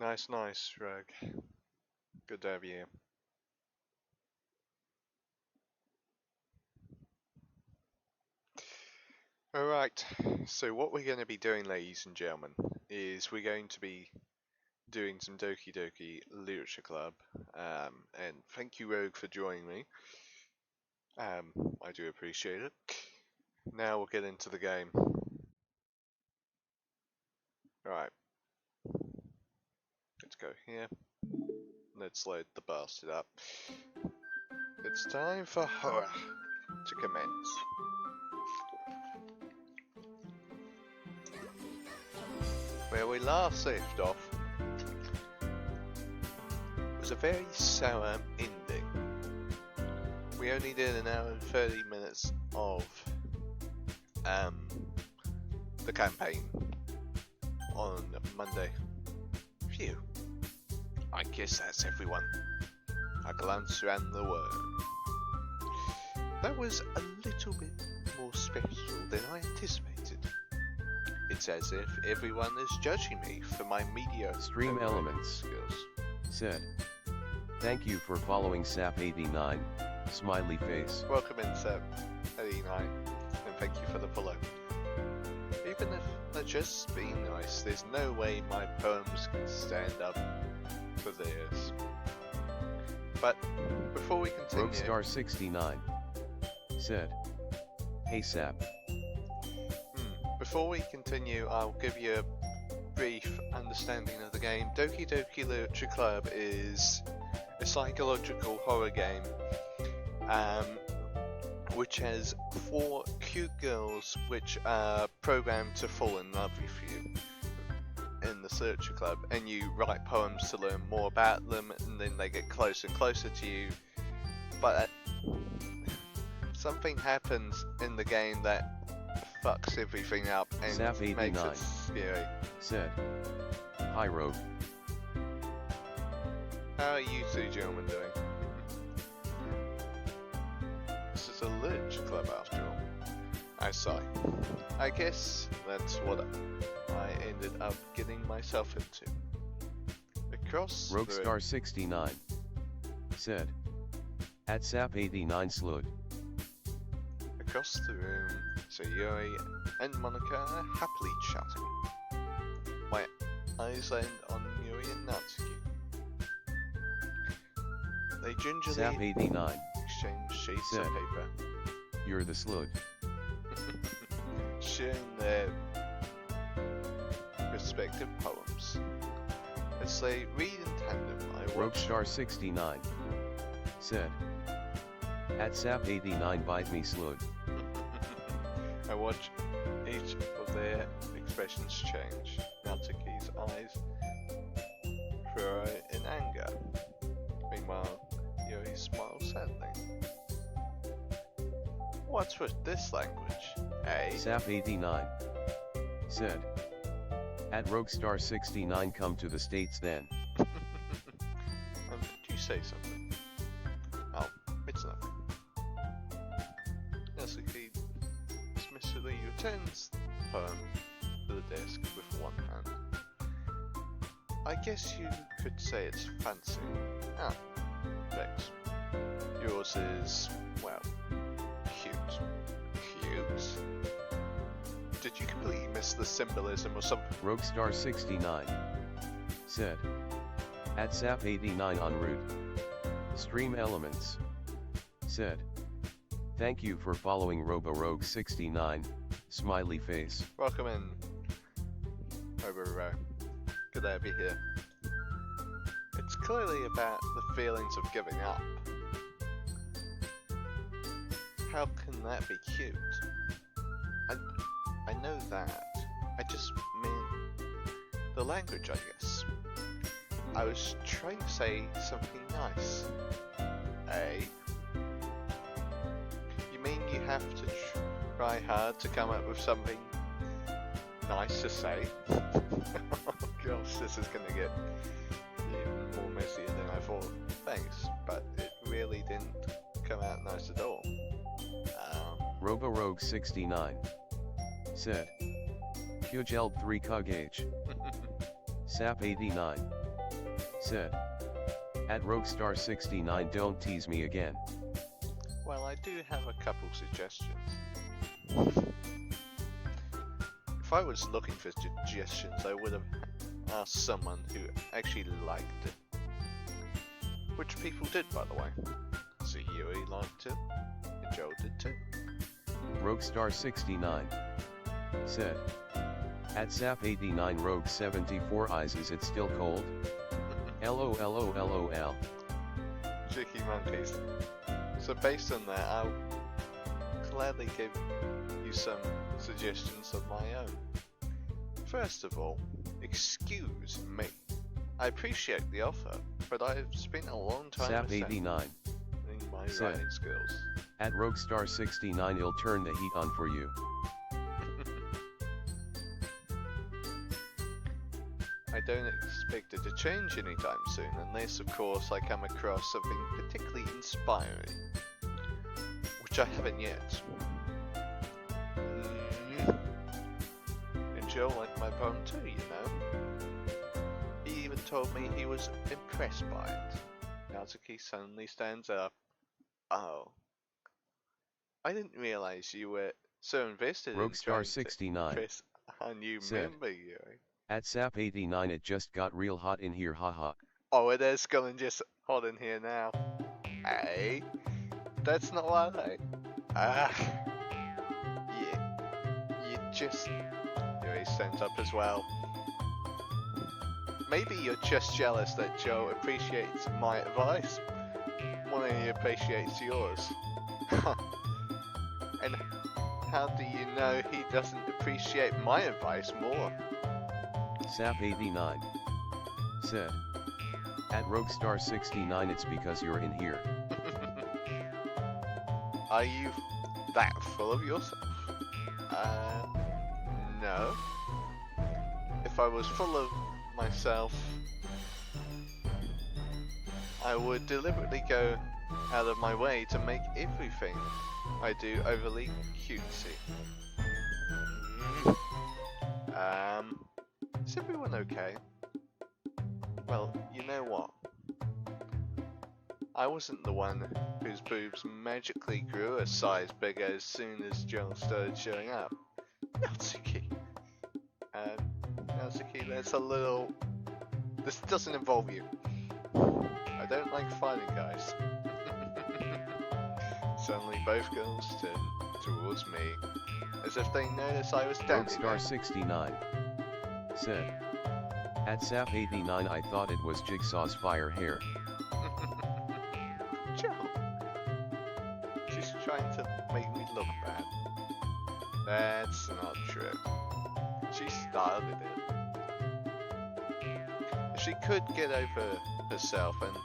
Nice, nice, Rug. Good to have you here. Alright, so what we're going to be doing, ladies and gentlemen, is we're going to be doing some Doki Doki Literature Club. And thank you, Rogue, for joining me. I do appreciate it. Now we'll get into the game. Alright. Let's go here. Let's load the bastard up. It's time for horror to commence. Where we last left off was a very sour ending. We only did an hour and 30 minutes of the campaign on Monday. Phew. I guess that's everyone. I glanced around the world. That was a little bit more special than I anticipated. It's as if everyone is judging me for my mediocre Stream Elements skills. Said, thank you for following SAP89, smiley face. Welcome in, SAP89, and thank you for the follow. Even if they're just being nice, there's no way my poems can stand up for theirs. But before we continue, Roguestar69 said, hey SAP. Before we continue, I'll give you a brief understanding of the game. Doki Doki Literature Club is a psychological horror game which has 4 cute girls which are programmed to fall in love with you in the Literature Club, and you write poems to learn more about them, and then they get closer and closer to you. But something happens in the game that fucks everything up and SAP89 makes it scary. Said, hi Rogue. How are you two gentlemen doing? This is a literature club after all. I sigh. I guess that's what I ended up getting myself into. Across Roguestar69 said, at SAP89 slud. Across the room, Sayuri and Monica are happily chatting. My eyes land on Yuri and Natsuki. They gingerly SAP89 exchange sheets said, of paper, you're the slud. sharing their respective poems. As they read in tandem, I watch Roguestar69 said, at SAP89 bite me slud. I watch each of their expressions change. Natsuki's eyes furrow in anger. Meanwhile, Yuri smiles sadly. What's with this language, eh? SAP89 said, at Roguestar69 come to the States then. Did you say something? Oh, it's nothing. Natsuki dismissively returns the poem to the desk with one hand. I guess you could say it's fancy. Ah, thanks. Yours is, well, cute. Cute? Did you completely miss the symbolism or something? Roguestar69 said, at SAP89 en route. Stream Elements said, thank you for following RoboRogue69, smiley face. Welcome in, Robo. Good to have you here. It's clearly about the feelings of giving up. How can that be cute? I know that. I just mean the language, I guess. I was trying to say something nice. Eh? You mean you have to try hard to come up with something nice to say? Oh gosh, this is gonna get even more messy than I thought. Thanks, but it really didn't come out nice at all. RoboRogue69 said, Qgeld 3 Cug H. SAP89 said. At Roguestar69 don't tease me again. Well, I do have a couple suggestions. If I was looking for suggestions, I would have asked someone who actually liked it. Which people did, by the way. So Yui liked it, and Joel did too. Roguestar69 said. At Sap89 Rogue74 Eyes, is it still cold? LOLOLOL. Cheeky monkeys. So based on that, I'll gladly give you some suggestions of my own. First of all, excuse me. I appreciate the offer, but I've spent a long time Sap89 my said. writing skills. At Roguestar69 he'll turn the heat on for you. I don't expect it to change anytime soon, unless of course I come across something particularly inspiring. Which I haven't yet. And Joe liked my poem too, you know. He even told me he was impressed by it. Natsuki suddenly stands up. Oh. I didn't realize you were so invested in trying to impress a new member, Yuri. At Sap89 it just got real hot in here, haha. Oh, it is getting just hot in here now. Hey, that's not what I like. Yeah, you just... Yuri stands up as well. Maybe you're just jealous that Joe appreciates my advice more than he appreciates yours. And how do you know he doesn't appreciate my advice more? Sap89 said. At Roguestar69 it's because you're in here. Are you that full of yourself? No. If I was full of myself, I would deliberately go out of my way to make everything I do overly cutesy. Is everyone okay? Well, you know what? I wasn't the one whose boobs magically grew a size bigger as soon as Joel started showing up. Natsuki. Natsuki, that's a little... This doesn't involve you. I don't like fighting guys. Suddenly both girls turned towards me, as if they noticed I was standing there. Roguestar69 said. At Sap89 I thought it was Jigsaw's fire hair. Joe. She's trying to make me look bad. That's not true. She started it. If she could get over herself and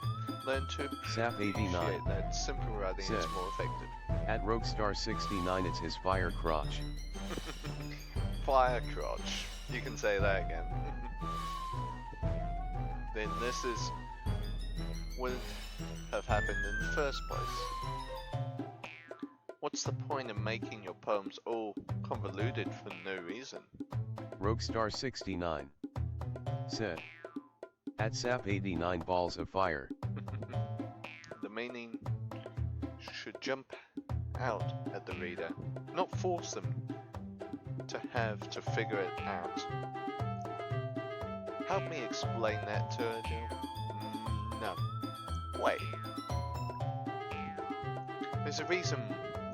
learn to appreciate that simple writing is more effective. At Roguestar69 it's his fire crotch. Fire crotch. You can say that again. Then this is wouldn't have happened in the first place. What's the point of making your poems all convoluted for no reason? Roguestar69 said. At Sap89 balls of fire. The meaning should jump out at the reader, not force them to have to figure it out. Help me explain that to her, Jill. No. Wait. There's a reason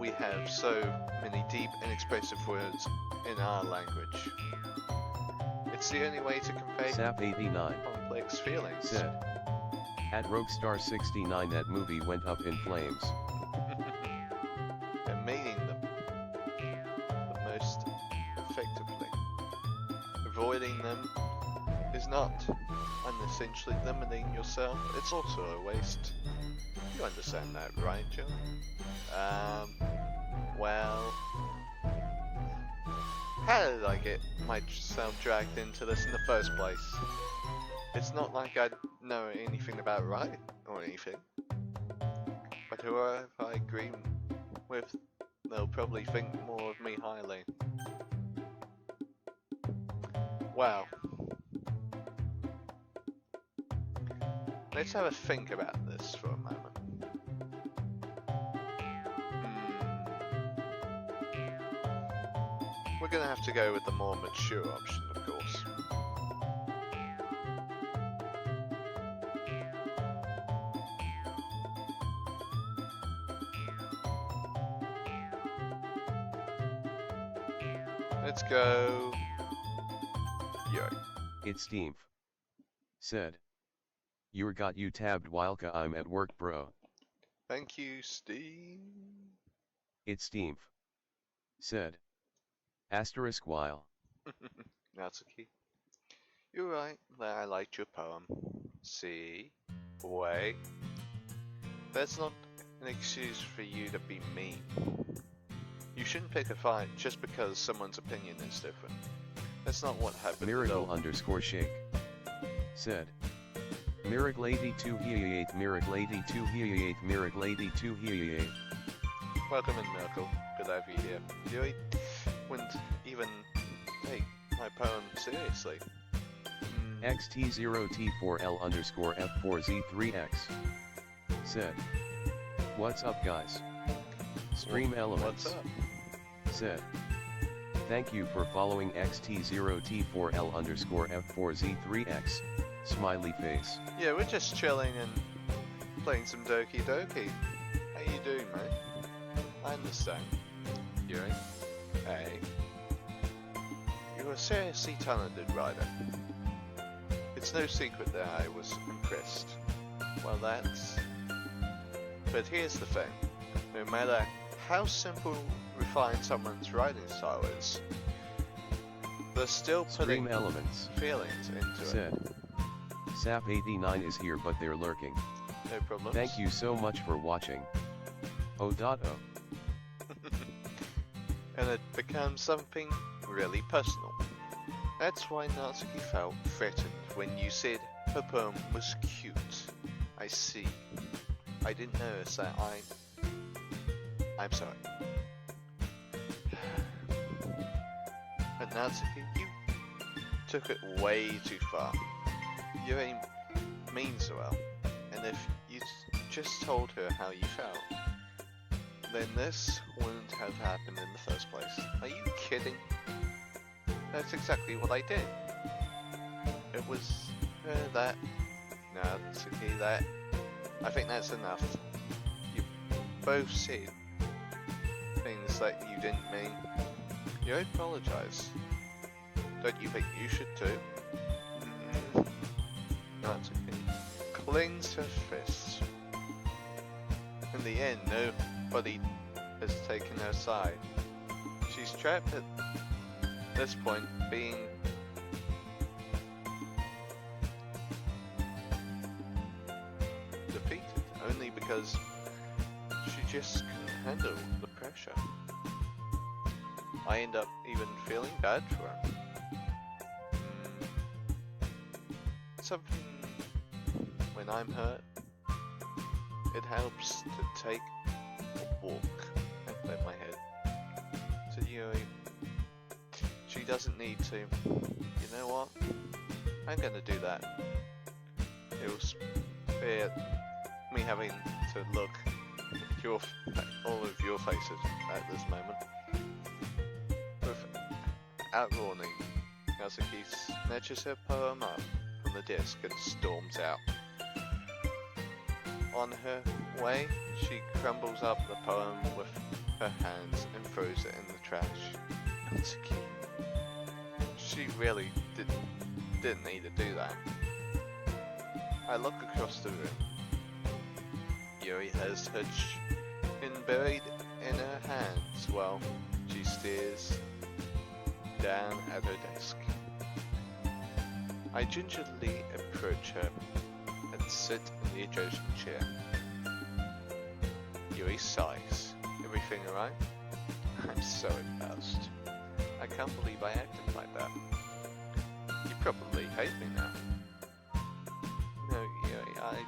we have so many deep and expressive words in our language. It's the only way to convey Sap89 complex feelings. said. At Roguestar69 that movie went up in flames. And meaning them the most effectively. Avoiding them is not unessentially limiting yourself, it's also a waste. You understand that, right, Joe? Well... How did I get myself dragged into this in the first place? It's not like I know anything about writing or anything. But whoever I agree with, they'll probably think more of me highly. Wow. Let's have a think about this for a moment. We're gonna have to go with the more mature option, of course. Let's go. Yo. It's Steve. Said. You're got you tabbed whileka I'm at work, bro. Thank you, Steve. It's Steve. Said. Asterisk while. Natsuki. You're right that I liked your poem. See? Wait. That's not an excuse for you to be mean. You shouldn't pick a fight just because someone's opinion is different. That's not what happened. Miracle underscore shake. Said. Miracle 82 he 8 Miracle 82 he 8 Miracle 82 he 8. Welcome in, Miracle. Good to have you here. You wouldn't even take my poem seriously. XT0T4L underscore F4Z3X. Said. What's up, guys? Stream Elements. What's up? Said. Thank you for following XT0T4L underscore F4Z3X. Smiley face. Yeah, we're just chilling and playing some Doki Doki. How you doing, mate? I understand. Yuri? Hey. You're a seriously talented writer. It's no secret that I was impressed. Well, that's... But here's the thing. No matter how simple, refined someone's writing style is, they're still putting Elements. feelings into Said. Sap89 is here but they're lurking. it. No problem. Thank you so much for watching. O.O. And it becomes something really personal. That's why Natsuki felt threatened when you said her poem was cute. I see. I didn't notice that. I'm sorry. And Natsuki, you took it way too far. You ain't mean so well. And if you just told her how you felt, then this wouldn't have happened in the first place. Are you kidding? That's exactly what I did. It was that. Natsuki, that. I think that's enough. You both said things that you didn't mean. You apologize. Don't you think you should too? Natsuki clings her fists. In the end, nobody has taken her side. She's trapped at this point, being defeated only because she just couldn't handle the pressure. I end up even feeling bad for her. Something when I'm hurt, it helps to take a walk and let my head. So she doesn't need to. You know what? I'm gonna do that. It'll spare me having to look at all of your faces at this moment. Without warning, Natsuki snatches her poem up from the desk and storms out. On her way, she crumbles up the poem with her hands and throws it in the trash. Natsuki. She really didn't need to do that. I look across the room. Yuri has her chin buried in her hands while she stares down at her desk. I gingerly approach her and sit in the adjacent chair. Yuri sighs. Everything alright? I'm so embarrassed. I can't believe I acted like that. You probably hate me now. No, Yuri,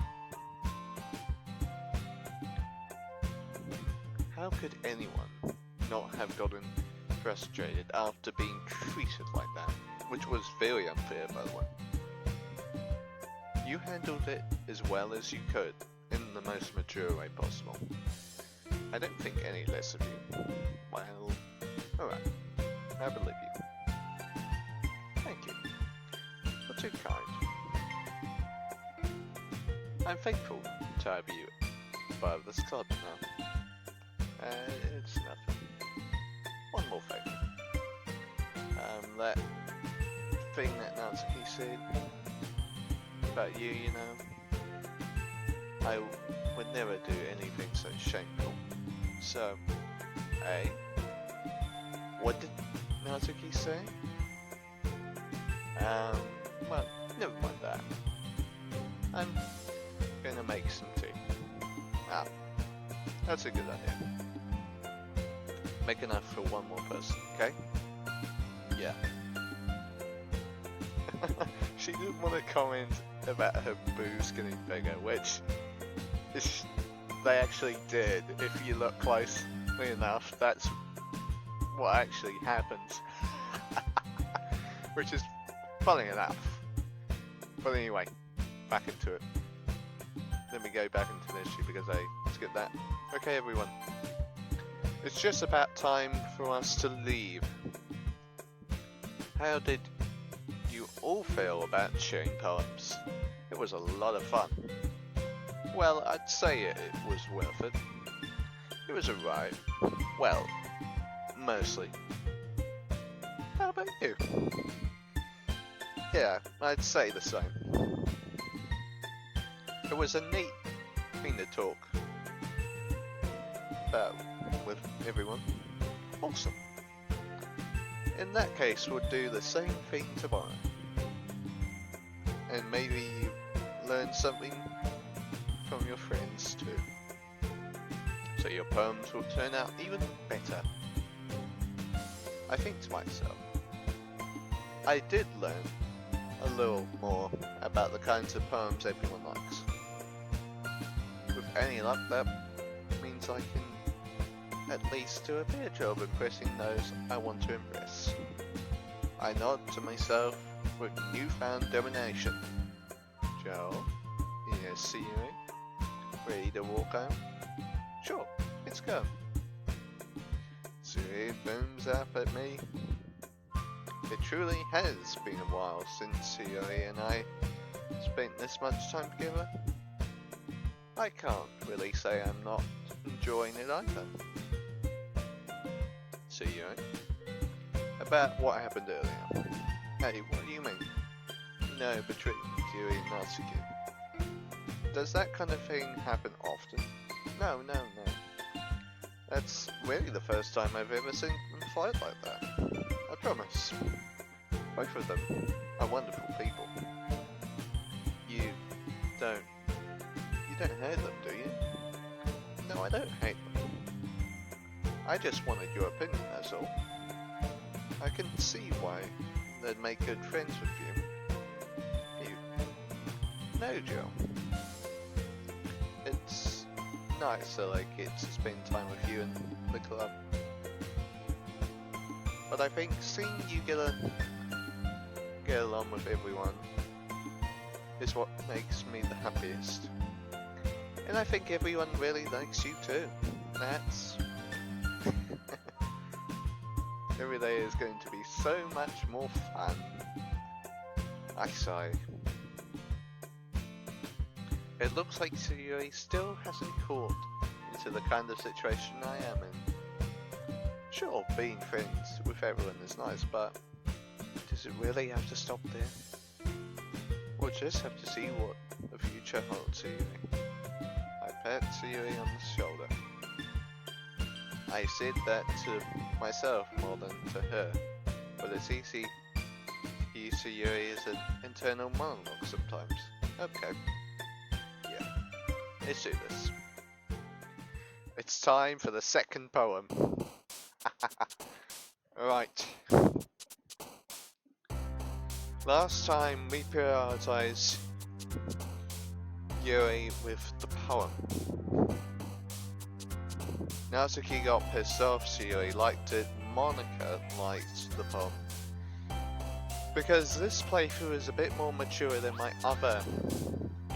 How could anyone not have gotten frustrated after being treated like that? Which was very unfair, by the way. you handled it as well as you could, in the most mature way possible. I don't think any less of you. Well, alright, I believe you. Thank you. You're too kind. I'm thankful to have you part of this club now. It's nothing. One more thing. That thing that Natsuki said about you, you know, I would never do anything so shameful. So, hey, what did Natsuki say? Well, never mind that. I'm gonna make some tea. Ah, that's a good idea. Make enough for one more person, okay? Yeah. She didn't want to comment about her boobs getting bigger, which they actually did. If you look closely enough, that's what actually happens. Which is funny enough. But anyway, back into it. Let me go back into the issue because I skipped that. Okay, everyone. It's just about time for us to leave. How did you all feel about sharing poems? It was a lot of fun. Well, I'd say it was worth it. It was alright. Well, mostly. How about you? Yeah, I'd say the same. It was a neat thing to talk about with everyone. Awesome. In that case, we'll do the same thing tomorrow. And maybe you learn something from your friends too. So your poems will turn out even better. I think to myself, I did learn a little more about the kinds of poems everyone likes. With any luck, that means I can at least do a better job impressing those I want to impress. I nod to myself with newfound domination. Joe, yes, you ready to walk home? Sure, let's go. Suri booms up at me. It truly has been a while since Sayuri and I spent this much time together. I can't really say I'm not enjoying it either. Sayuri, about what happened earlier. Hey, what do you mean? No, between Sayuri and Natsuki. Does that kind of thing happen often? No. That's really the first time I've ever seen them fight like that. I promise. Both of them are wonderful people. You don't hate them, do you? No, I don't hate them. I just wanted your opinion, that's all. I can see why they'd make good friends with you. You? No, Joe. It's nice that I get to spend time with you in the club. But I think seeing you get along with everyone is what makes me the happiest. And I think everyone really likes you too. That's... Every day is going to be so much more fun. I sigh. It looks like Sayuri still hasn't caught into the kind of situation I am in. Sure, being friends with everyone is nice, but does it really have to stop there? We'll just have to see what the future holds, Sayuri. I pat Sayuri on the shoulder. I said that to myself more than to her, but it's easy to use Sayuri as an internal monologue sometimes. Okay. Yeah. Let's do this. It's time for the second poem. Right. Last time we prioritized Yuri with the poem. Natsuki got pissed off, Sayuri liked it, Monica liked the poem. because this playthrough is a bit more mature than my other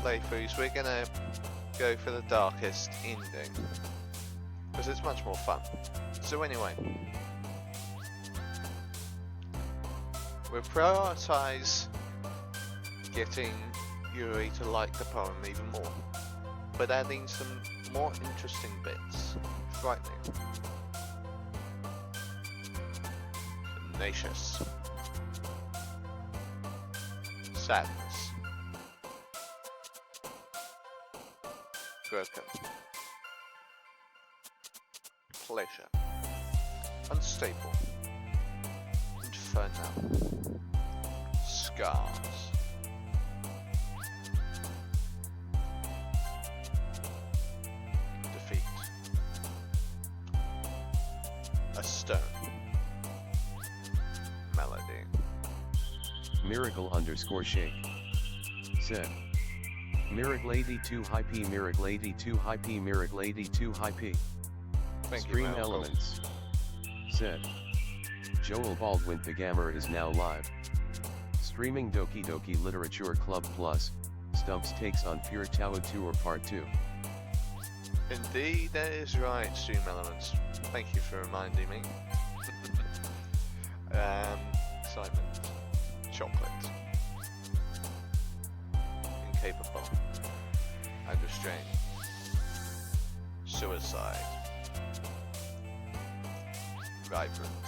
playthroughs, we're gonna go for the darkest ending, because it's much more fun. So anyway, we'll prioritize getting Yuri to like the poem even more, but adding some more interesting bits. Frightening, tenacious, sadness, broken, pleasure, unstable, infernal, scars, defeat, a stone, melody. Miracle_shake. Said. Mirig Lady 2 High P Mirig Lady 2 High P Mirig Lady 2 High P. Thank you, Stream Malcolm. Elements. Said. Joel Baldwin The Gamma is now live. Streaming Doki Doki Literature Club Plus. Stumps takes on Pure Tao Tour Part 2. Indeed, that is right, Stream Elements. Thank you for reminding me. Excitement. Chocolate. Incapable. Unrestrained. Suicide. Vibrant.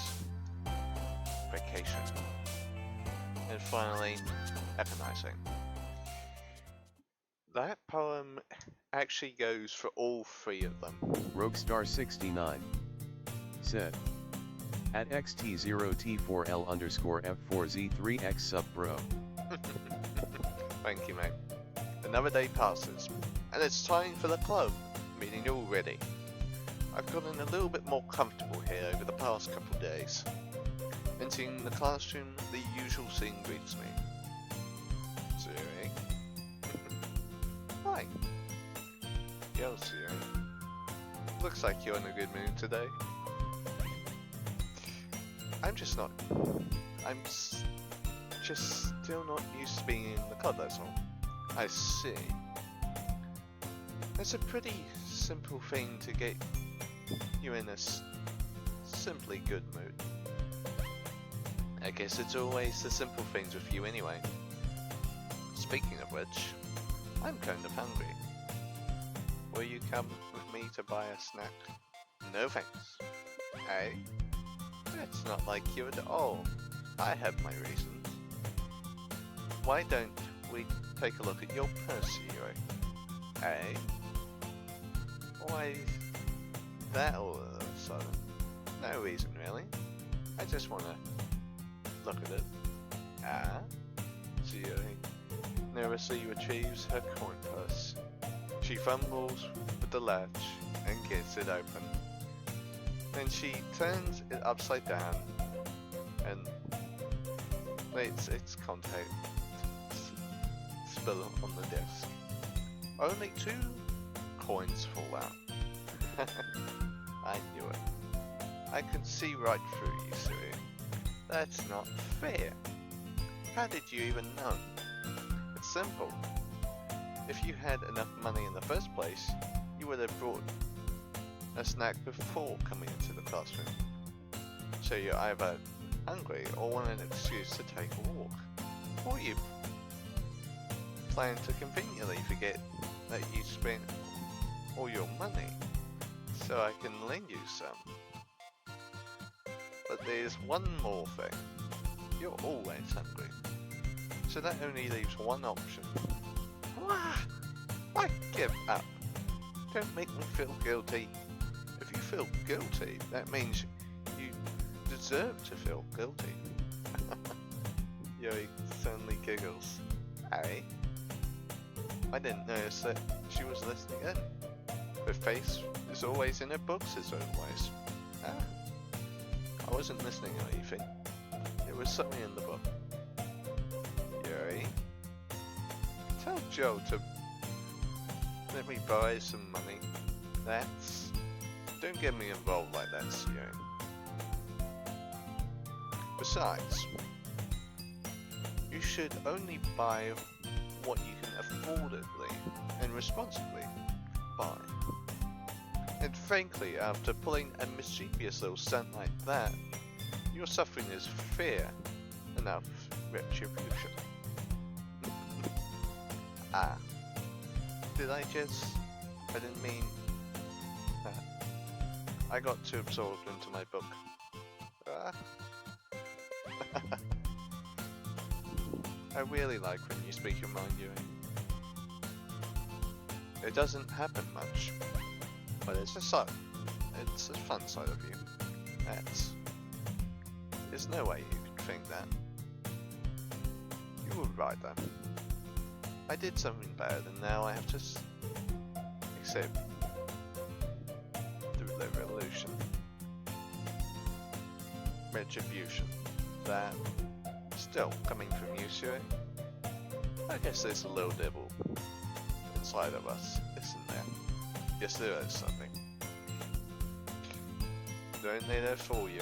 Vacation. And finally, eponizing. That poem actually goes for all three of them. Roguestar69. Said. At XT0T4L_F4Z3X sub bro. Thank you, mate. Another day passes, and it's time for the club meeting already. I've gotten a little bit more comfortable here over the past couple of days. Entering the classroom, the usual scene greets me. Siri. Hi. Yo, Siri. Looks like you're in a good mood today. I'm just still not used to being in the club, that's all. I see. It's a pretty simple thing to get you in a simply good mood. I guess it's always the simple things with you anyway. Speaking of which, I'm kind of hungry. Will you come with me to buy a snack? No thanks. Hey? It's not like you at all. I have my reasons. Why don't we take a look at your purse, Yuri? Eh? Why that all of a sudden? No reason really. I just wanna look at it. Ah? Yuri nervously retrieves her coin purse. She fumbles with the latch and gets it open. Then she turns it upside down and lets its contents spill on the desk. Only 2 coins fall out. I knew it. I can see right through you, Siri. That's not fair. How did you even know? It's simple. If you had enough money in the first place, you would have brought a snack before coming into the classroom. So you're either hungry or want an excuse to take a walk. Or you plan to conveniently forget that you spent all your money, so I can lend you some. But there's one more thing. You're always hungry. So that only leaves one option. Why give up? Don't make me feel guilty. If you feel guilty, that means you deserve to feel guilty. Yuri suddenly giggles. Hey? I didn't notice that she was listening in. Her face is always in her books as always. Ah. I wasn't listening or anything. It was something in the book. Yuri? Tell Joe to let me borrow some money. That's... Don't get me involved like that, Yuri. Besides, You should only buy what you can affordably and responsibly buy. And frankly, after pulling a mischievous little stunt like that, your suffering is fair enough retribution. Ah. Did I just... I didn't mean... I got too absorbed into my book. I really like when you speak your mind, Yui. It doesn't happen much, but it's a fun side of you. There's no way you could think that. You were right though. I did something bad and now I have to accept the revolution. Retribution. That still coming from you, Sue. I guess there's a little devil inside of us, isn't there? Yes, there is something. Don't let her fool you.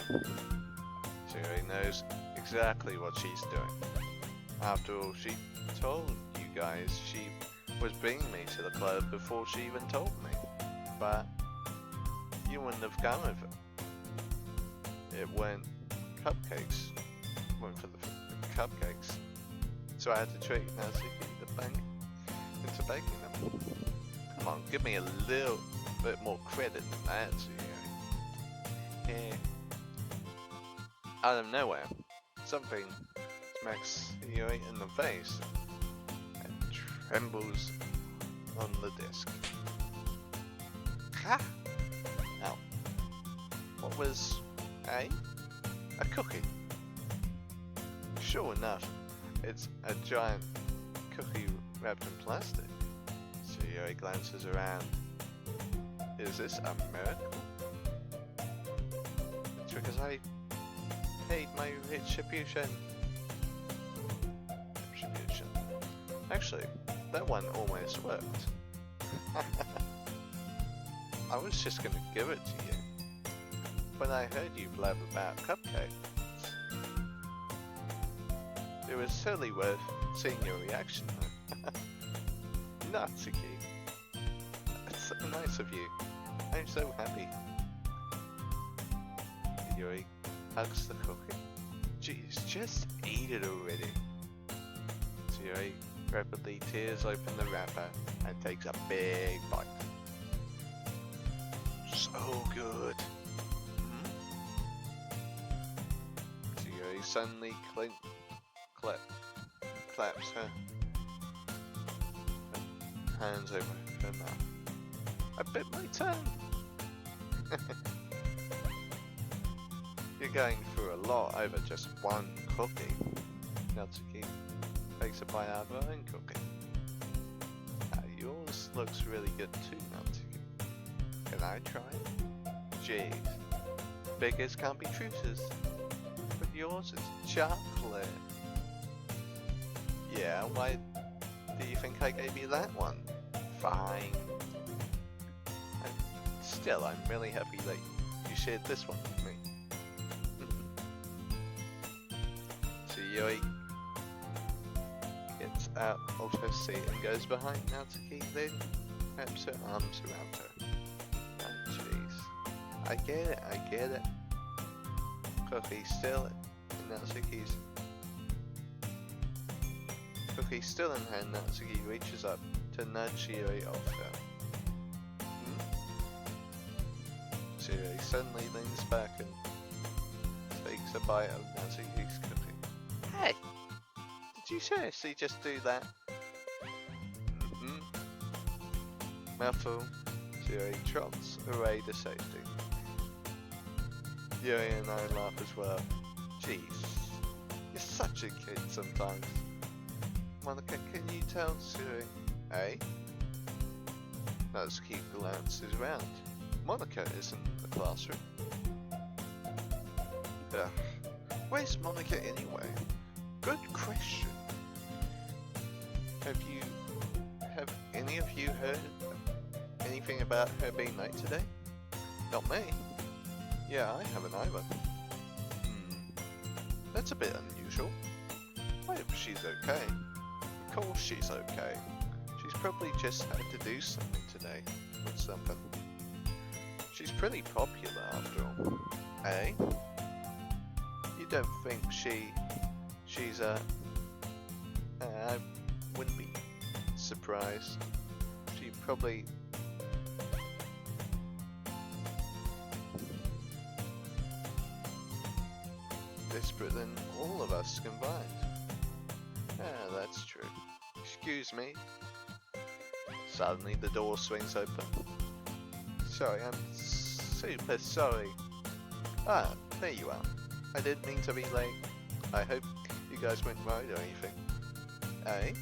Sue knows exactly what she's doing. After all, she told you guys she was bringing me to the club before she even told me. But you wouldn't have gone with it. It weren't cupcakes. Went for the cupcakes. So I had to treat Natsuki the bank into baking them. Come on, give me a little bit more credit than that, yeah. Out of nowhere, something smacks Yui in the face and trembles on the disc. Ha! Now, what was a cookie? Sure enough, it's a giant cookie wrapped in plastic. So Yui glances around. Is this a miracle? It's because I paid my retribution. Actually, that one almost worked. I was just gonna give it to you, but I heard you blab about cupcakes. It was certainly worth seeing your reaction though. Natsuki. That's so nice of you. I'm so happy. Yui hugs the cookie. Jeez, just eat it already. Yui rapidly tears open the wrapper and takes a big bite. So good. Yui suddenly claps her hands over her mouth. I bit my tongue. You're going through a lot over just one cookie. Natsuki takes a bite out of her own cookie. Yours looks really good too, Natsuki. Can I try it? Jeez. Beggars can't be choosers. But yours is chocolate. Yeah, why do you think I gave you that one? Fine. And still, I'm really happy that you shared this one with me. So Yui gets out of her seat and goes behind Natsuki, then wraps her arms around her. Oh jeez. I get it. Cookie's still in Natsuki's. Cookie's still in hand. Natsuki reaches up to nudge Yui off her. Yui suddenly leans back and takes a bite of Natsuki's cookie. Hey! Did you seriously just do that? Mouthful, Yui trots away to safety. Yui and I laugh as well. Jeez, you're such a kid sometimes. Monica, can you tell Yui? Eh? Natsuki glances around. Monica isn't in the classroom. Where's Monica anyway? Good question. Have any of you heard anything about her being late today? Not me. Yeah, I haven't either. That's a bit unusual. Wait a hope she's okay. Of course she's okay. She's probably just had to do something today. Or something. She's pretty popular after all. Eh? You don't think she's I wouldn't be surprised. She probably... desperate than all of us combined. Ah, that's true. Excuse me. Suddenly the door swings open. Sorry, I'm super sorry. Ah, there you are. I didn't mean to be late. I hope you guys went right or anything. Eh?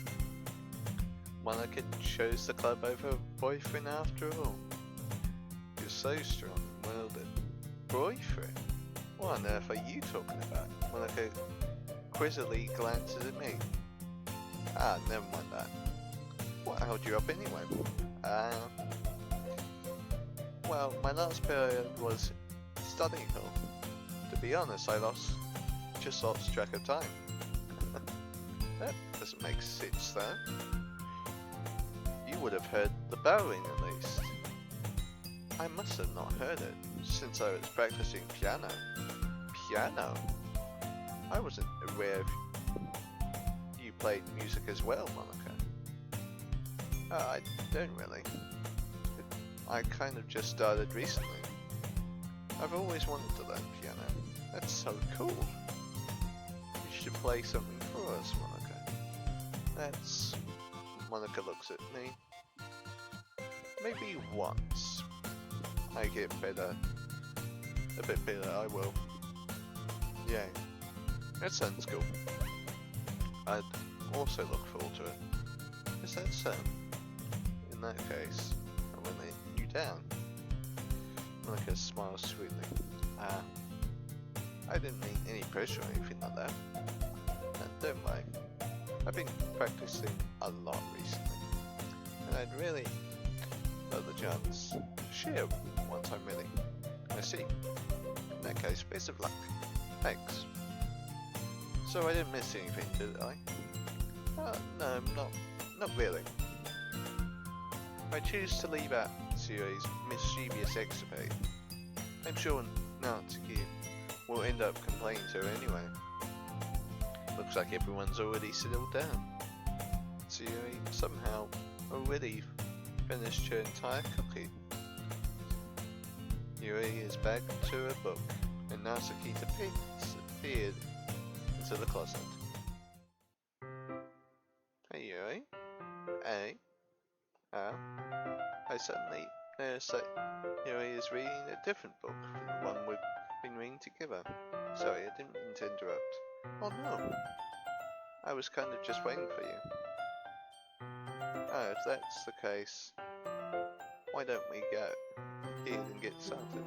Monica chose the club over a boyfriend after all. You're so strong-willed. Boyfriend? What on earth are you talking about? Monica quizzically glances at me. Ah, never mind that. What held you up anyway? Well, my last period was studying hall. To be honest, I just lost track of time. That doesn't make sense though. You would have heard the bell ring at least. I must have not heard it, since I was practicing piano. Piano? I wasn't aware of you played music as well, Monica. I don't really. I kind of just started recently. I've always wanted to learn piano. That's so cool. You should play something for us, Monica. Monica looks at me. Maybe once I get better, a bit better, I will. Yeah, that sounds cool. I'd also look forward to it. Is that so? In that case, I will let you down. Monica smiles sweetly. I didn't mean any pressure or anything like that. Don't worry. I've been practicing a lot recently, and I'd really love the chance to share once I'm ready. I see. In that case, best of luck. Thanks. So I didn't miss anything, did I? No, not really. I choose to leave out series mischievous escapade. I'm sure Natsuki will end up complaining to her anyway. Looks like everyone's already settled down. Tsuyuri somehow already finished her entire cookie. Yuri is back to her book, and Natsuki disappeared into the closet. Hey Yuri? Hey? I suddenly noticed that Yuri is reading a different book from the one we've been reading together. Sorry, I didn't mean to interrupt. Oh no! I was kind of just waiting for you. Oh, if that's the case, why don't we go ahead and get started?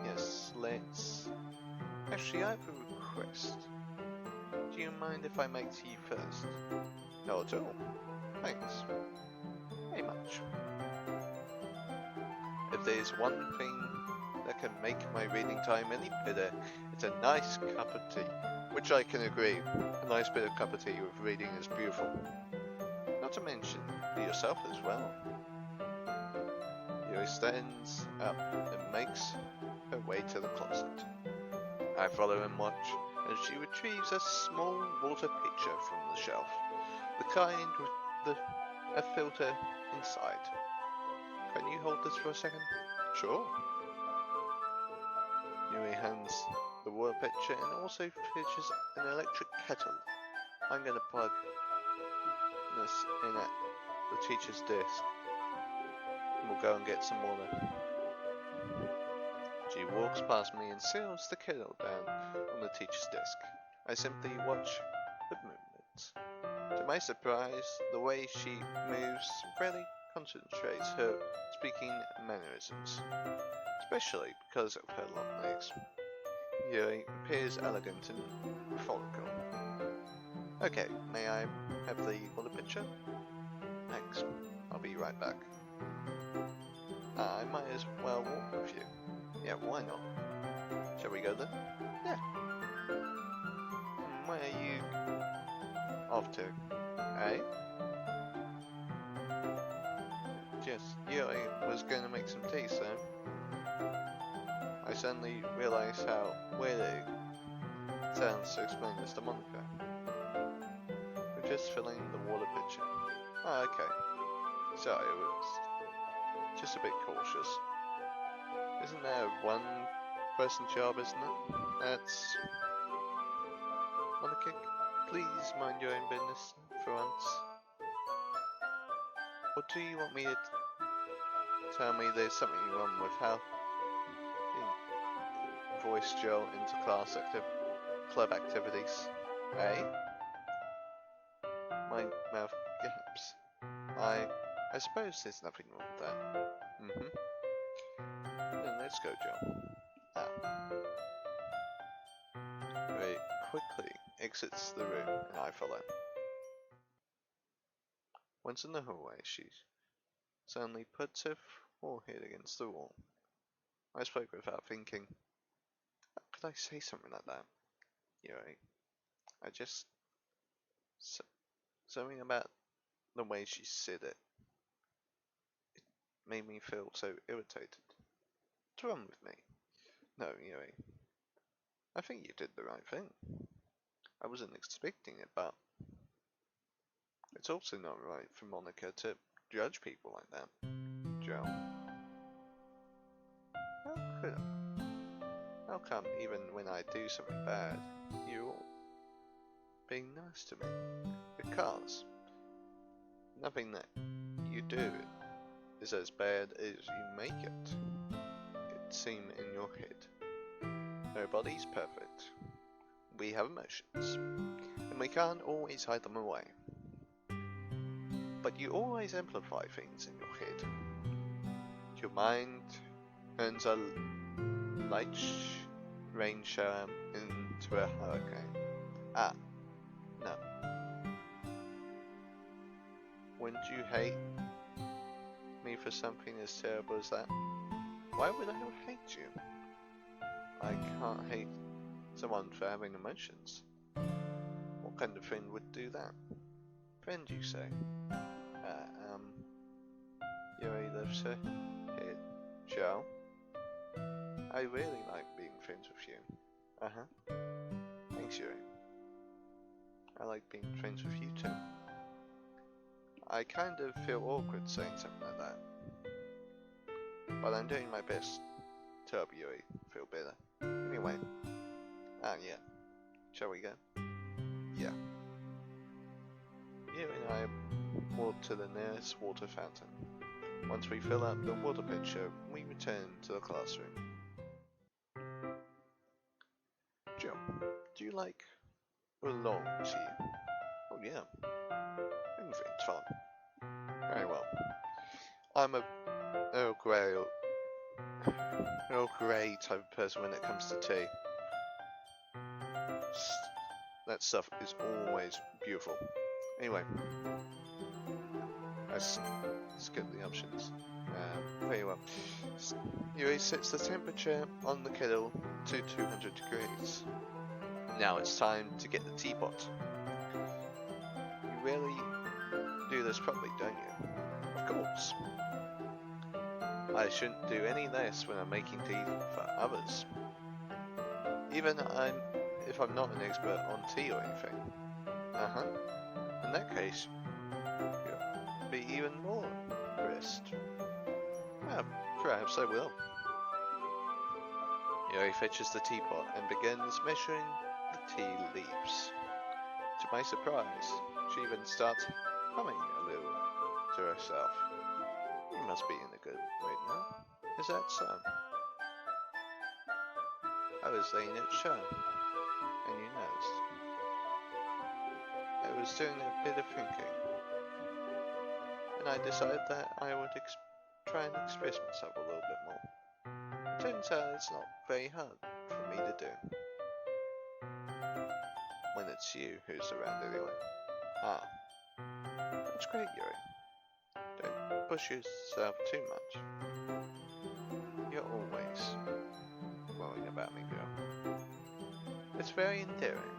Yes, let's... Actually, I have a request. Do you mind if I make tea first? Not at all. Thanks. Very much. If there's one thing that can make my reading time any better, it's a nice cup of tea. Which I can agree, a nice bit of cup of tea with reading is beautiful. Not to mention for yourself as well. Yuri stands up and makes her way to the closet. I follow and watch as she retrieves a small water pitcher from the shelf, the kind with a filter inside. Can you hold this for a second? Sure. Yuri hands the water pitcher and also pitches an electric kettle. I'm going to plug this in at the teacher's desk. We'll go and get some water. She walks past me and settles the kettle down on the teacher's desk. I simply watch the movements. To my surprise, the way she moves really concentrates her speaking mannerisms, especially because of her long legs. Yuri appears elegant and methodical. Okay, may I have the water pitcher? Thanks. I'll be right back. I might as well walk with you. Yeah, why not? Shall we go then? Yeah. Where are you off to? Eh? Just, Yuri was going to make some tea, so I suddenly realised how weird it sounds to explain this to Monica. We're just filling the water pitcher. Oh, okay. So it was just a bit cautious. Isn't there a one-person job, isn't it? That's... Monica, please mind your own business for once. Or do you want me to tell me there's something wrong with how you voice Joe into club activities? Eh? My mouth gaps. I suppose there's nothing wrong with that. Then let's go, Joe. Ray quickly exits the room and I follow. Once in the hallway, she suddenly puts her forehead against the wall. I spoke without thinking. How could I say something like that? Yuri? I just... something about the way she said it. It made me feel so irritated. What's wrong with me? No, Yuri. I think you did the right thing. I wasn't expecting it, but it's also not right for Monica to judge people like that. Joe. How come even when I do something bad, you're being nice to me? Because nothing that you do is as bad as you make it seem in your head. Nobody's perfect. We have emotions, and we can't always hide them away. But you always amplify things in your head. Your mind turns a light rain shower into a hurricane. Ah, no. Wouldn't you hate me for something as terrible as that? Why would I hate you? I can't hate someone for having emotions. What kind of friend would do that? Friend, you say? Yuri lifts her head. Joe? I really like being friends with you. Thanks, Yuri. I like being friends with you too. I kind of feel awkward saying something like that. But I'm doing my best to help Yuri feel better. Anyway. Yeah. Shall we go? Yeah. Yuri and I walk to the nearest water fountain. Once we fill up the water pitcher, we return to the classroom. Joe, do you like oolong tea? Oh yeah. Anything's fun. Very well. I'm a Earl Grey type of person when it comes to tea. That stuff is always beautiful. Anyway, let's skip the options. Very well. Yuri sets the temperature on the kettle to 200 degrees. Now it's time to get the teapot. You really do this properly, don't you? Of course. I shouldn't do any less when I'm making tea for others. Even if I'm not an expert on tea or anything. In that case, you'll be even more impressed. Well, perhaps I will. Yuri fetches the teapot and begins measuring the tea leaves. To my surprise, she even starts humming a little to herself. You must be in a good mood now. Is that so? I was letting it show, and you noticed. I was doing a bit of thinking, and I decided that I would try and express myself a little bit more. It turns out it's not very hard for me to do. When it's you who's around anyway. That's great, Yuri. Don't push yourself too much. You're always worrying about me, girl. It's very endearing.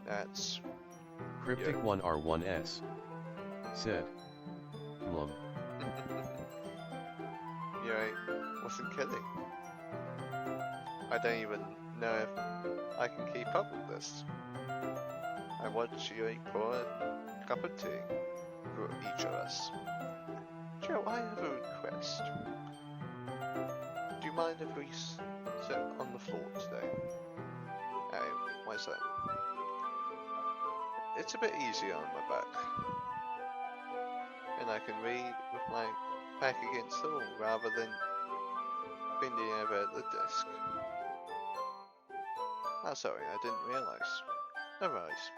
That's Cryptic 1R1S said, Blum. Yuri wasn't kidding. I don't even know if I can keep up with this. I watched Yuri pour a cup of tea for each of us. Joe, I have a request. Do you mind if we sit on the floor today? Hey, why's that? It's a bit easier on my back. And I can read with my back against the wall rather than bending over at the desk. Oh, sorry, I didn't realise. No worries.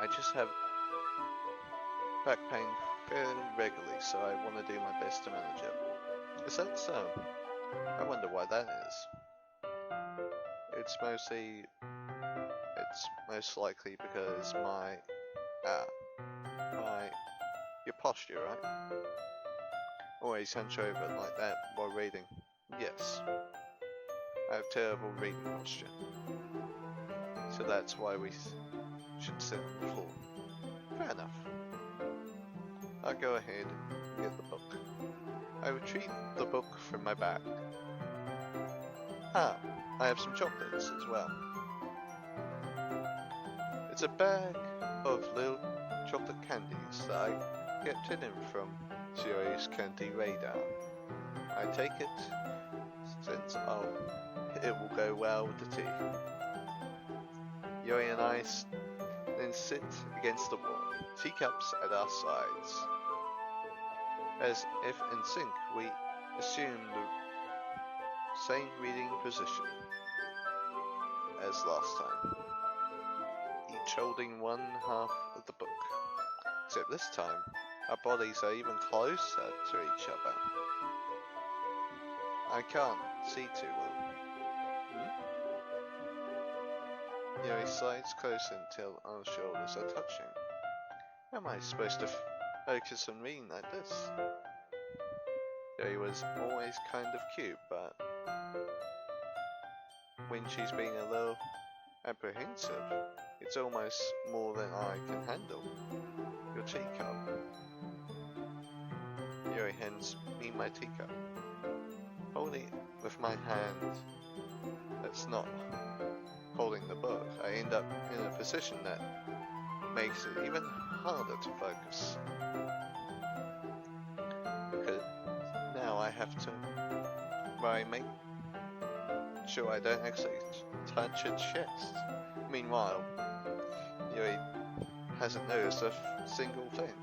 I just have back pain fairly regularly, so I want to do my best to manage it. Is that so? I wonder why that is. It's most likely because your posture, right? Always hunch over like that while reading. Yes. I have terrible reading posture. So that's why we should sit on the floor. Fair enough. I'll go ahead and get the book. I retrieve the book from my bag. Ah, I have some chocolates as well. It's a bag of little chocolate candies that I kept hidden from Zuri's candy radar. I take it since it will go well with the tea. Yuri and I then sit against the wall, teacups at our sides. As if in sync, we assume the same reading position as last time, each holding one half of the book, except this time our bodies are even closer to each other. I can't see too well. Yuri slides closer until our shoulders are touching. How am I supposed to focus on reading like this? Yuri was always kind of cute, but when she's being a little apprehensive, it's almost more than I can handle. Your teacup. Yuri hands me my teacup. Holding it with my hand that's not holding the book, I end up in a position that makes it even harder to focus. Because now I have to make sure I don't actually touch her chest. Meanwhile, Yuri hasn't noticed a single thing.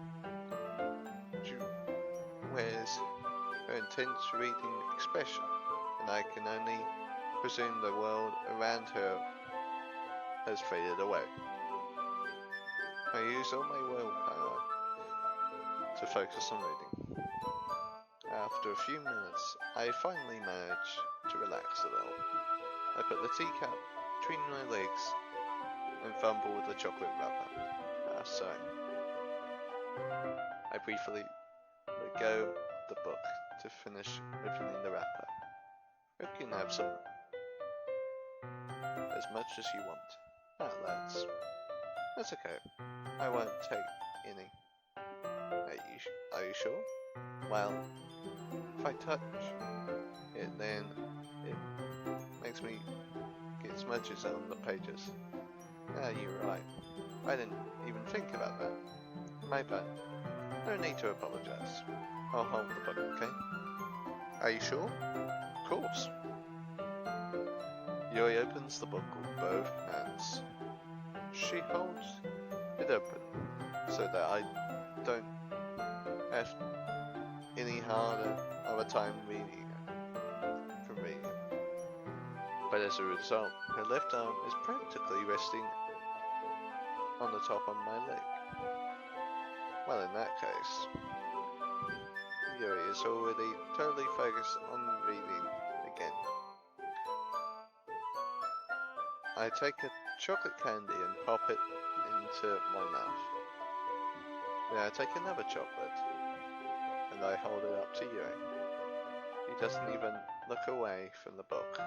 She wears her intense reading expression, and I can only presume the world around her has faded away. I use all my willpower to focus on reading. After a few minutes, I finally manage to relax a little. I put the teacup between my legs and fumble with the chocolate wrapper. I briefly let go of the book to finish opening the wrapper. You can have some, as much as you want. Ah, that's okay. I won't take any. Are you sure? Well, if I touch it, then it makes me get smudges on the pages. Ah, you're right. I didn't even think about that. My bad. No need to apologize. I'll hold the book, okay? Are you sure? Of course. Yuri opens the book with both hands. She holds it open so that I don't have any harder of a time reading it. But as a result, her left arm is practically resting on the top of my leg. Well, in that case, Yuri is already totally focused on reading again. I take a chocolate candy and pop it into my mouth. Then I take another chocolate and I hold it up to Yuri. She doesn't even look away from the book.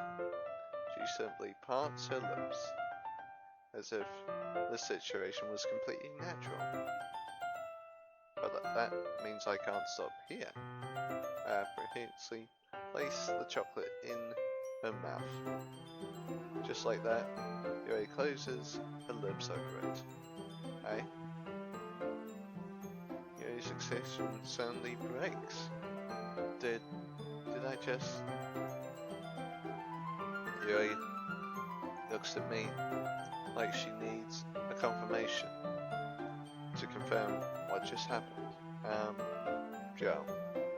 She simply parts her lips as if the situation was completely natural. But that means I can't stop here. I apprehensively place the chocolate in her mouth. Just like that, Yuri closes her lips over it. Eh? Yuri's expression suddenly breaks. Did I just... Yuri looks at me like she needs a confirmation to confirm what just happened. Joe,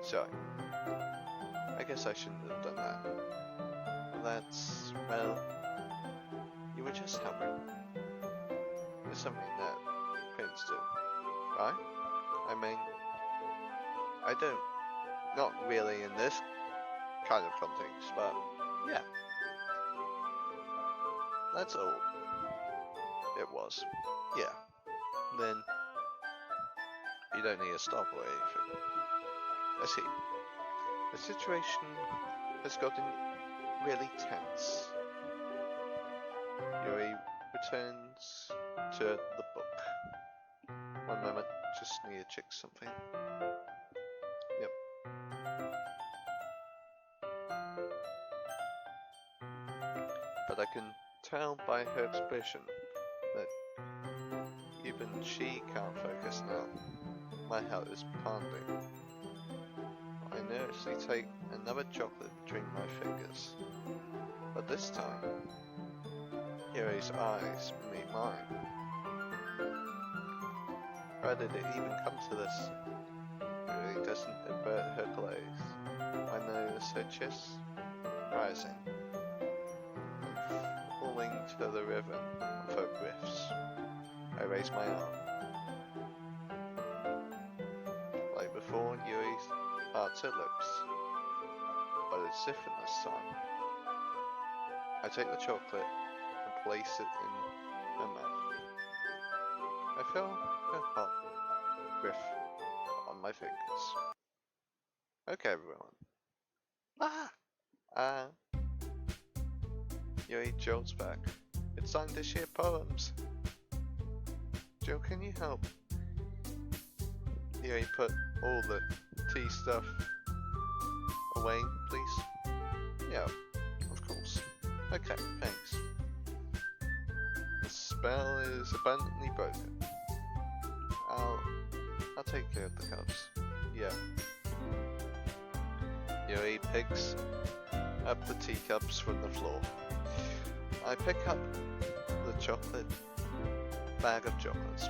sorry. I guess I shouldn't have done that. Well, you were just hovering. It's something that prints do, right? I mean, I don't, not really in this kind of context, but yeah. That's all it was. Yeah. Then, you don't need to stop or anything. I see. The situation has gotten really tense. Yuri returns to the book. One moment, just need to check something. Yep. But I can tell by her expression that even she can't focus now. My heart is pounding. I nervously take another chocolate between my fingers. But this time, Yuri's eyes meet mine. How did it even come to this? Yuri doesn't avert her gaze. I notice her chest rising and falling to the rhythm of her breaths. I raise my arm. Like before, Yuri parts her lips, but it's different this time. I take the chocolate and place it in her mouth. I feel her hot grip on my fingers. Okay, everyone. Yuri jolts back. It's time to share poems. Joe, can you help? Yuri, put all the tea stuff away, please. Yeah, of course. Okay, thanks. The spell is abundantly broken. I'll take care of the cups. Yeah. Yuri picks up the teacups from the floor. I pick up the bag of chocolates.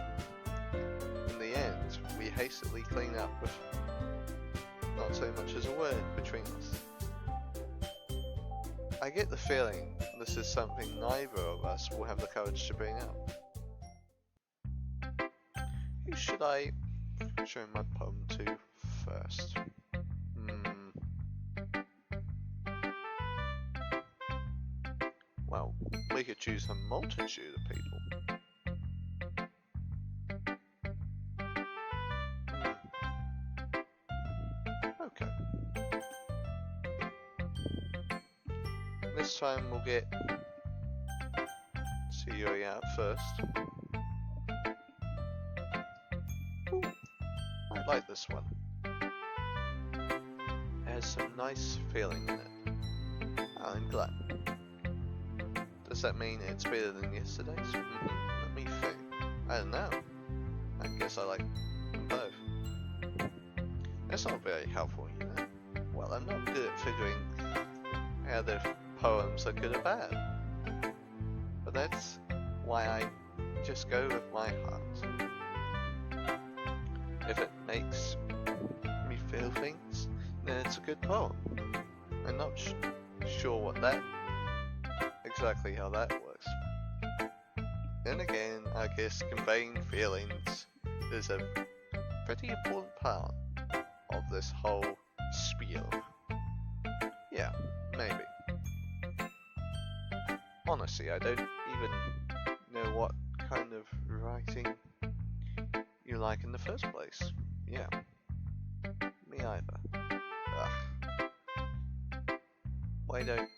In the end, we hastily clean up with not so much as a word between us. I get the feeling this is something neither of us will have the courage to bring up. Who should I show my poem to first? Well, we could choose a multitude of people. Okay. This time we'll get Yuri out first. Ooh, I like this one. It has some nice feeling in it. I'm glad. Does that mean it's better than yesterday's? Let me think. I don't know. I guess I like them both. That's not very helpful, you know. Well, I'm not good at figuring out if poems are good or bad. But that's why I just go with my heart. If it makes me feel things, then it's a good poem. I'm not sure what exactly how that works. Then again, I guess conveying feelings is a pretty important part of this whole spiel. Yeah, maybe. Honestly, I don't even know what kind of writing you like in the first place. Yeah, me either. Ugh. Why don't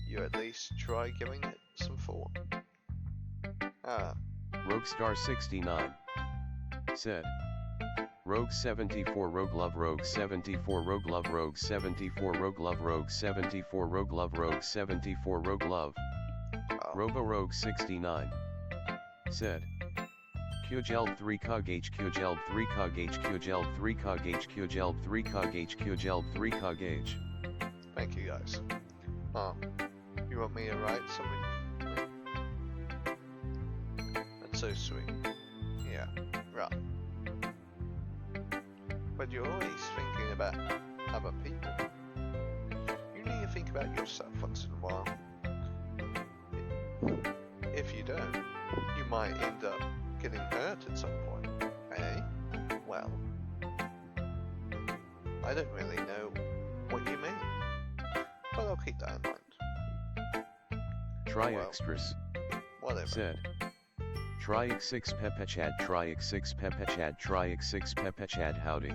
you at least try giving it some thought? Ah, Roguestar 69 said. Rogue 74 Rogue Love Rogue 74 Rogue Love Rogue 74 Rogue Love Rogue 74 Rogue Love Rogue 74 Rogue Love Robo Rogue 69 said. QGELB 3 Cog H QGELB 3 Cog H QGELB 3 Cog H QGELB 3 Cog H QGELB 3 Cog H. Thank you guys. You want me to write something? That's so sweet. Yeah, right. But you're always thinking about other people. You need to think about yourself once in a while. If you don't, you might end up getting hurt at some point. Eh? Well, I don't really know what you mean, but I'll keep that in mind. Try extras. Whatever. Said. Try X6 Pepechad, Try X6 Pepechad, Try X6 Pepechad, howdy.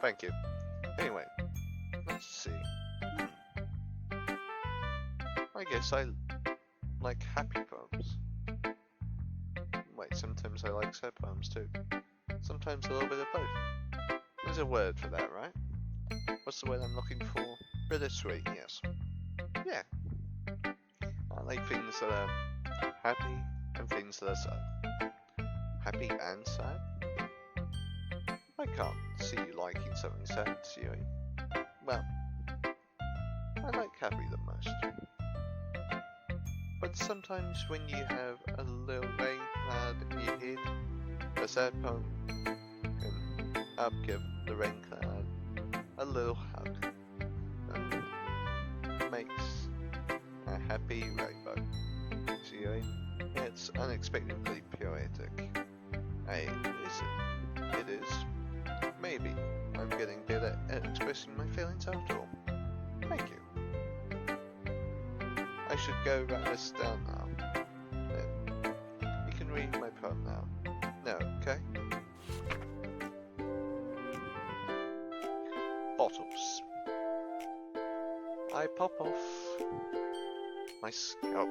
Thank you. Anyway, let's see. I guess I like happy poems. Wait, sometimes I like sad poems too. Sometimes a little bit of both. There's a word for that, right? What's the word I'm looking for? Bittersweet, yes. Yeah. I like things that are happy and things that are sad. Happy and sad? I can't see you liking something sad, Siri. Well, I like happy the most. But sometimes when you have a little rain cloud in your head, a sad poem can help give the rain cloud a little hug and makes a happy rainbow. See, it's unexpectedly poetic. Hey, is it? It is. Maybe I'm getting better at expressing my feelings after all. Thank you. I should go write this down now. Then you can read my poem now. No, okay? Bottles. I pop off my scalp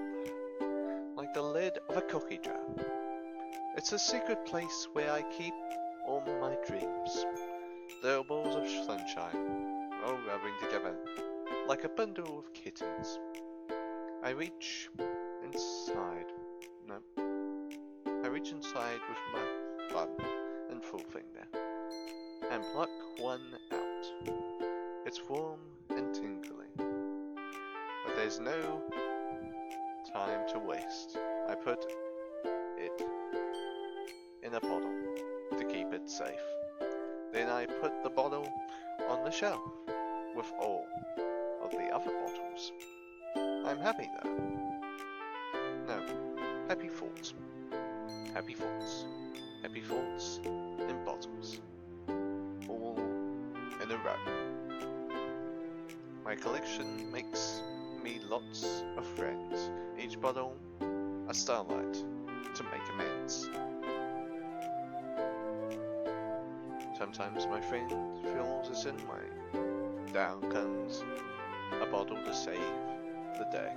like the lid of a cookie jar. It's a secret place where I keep all my dreams. Little balls of sunshine, all rubbing together like a bundle of kittens. I reach inside. No. I reach inside with my thumb and forefinger and pluck one out. It's warm and tingly, but there's no time to waste. I put it in a bottle to keep it safe. Then I put the bottle on the shelf with all of the other bottles. I'm happy though. No, happy thoughts. Happy thoughts. Happy thoughts in bottles. All in a row. My collection makes me lots of friends. Each bottle a starlight to make amends. Sometimes my friend feels it's in way. Down comes a bottle to save the day.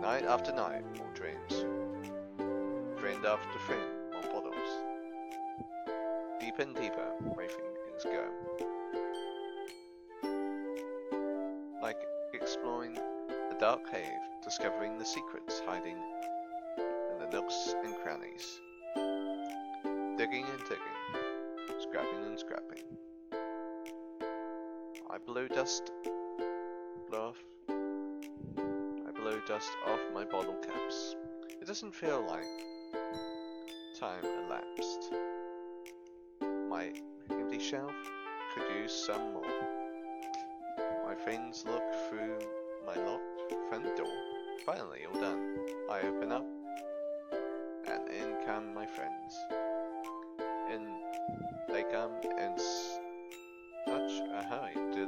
Night after night, more dreams. Friend after friend, more bottles. Deeper and deeper, my fingers go. Like exploring a dark cave, discovering the secrets hiding in the nooks and crannies. Digging and digging, scrapping and scrapping. I blow dust off my bottle caps. It doesn't feel like time elapsed. My empty shelf could use some more. My friends look through my locked front door. Finally, all done. I open up, and in come my friends. And they come in such a hurry. Do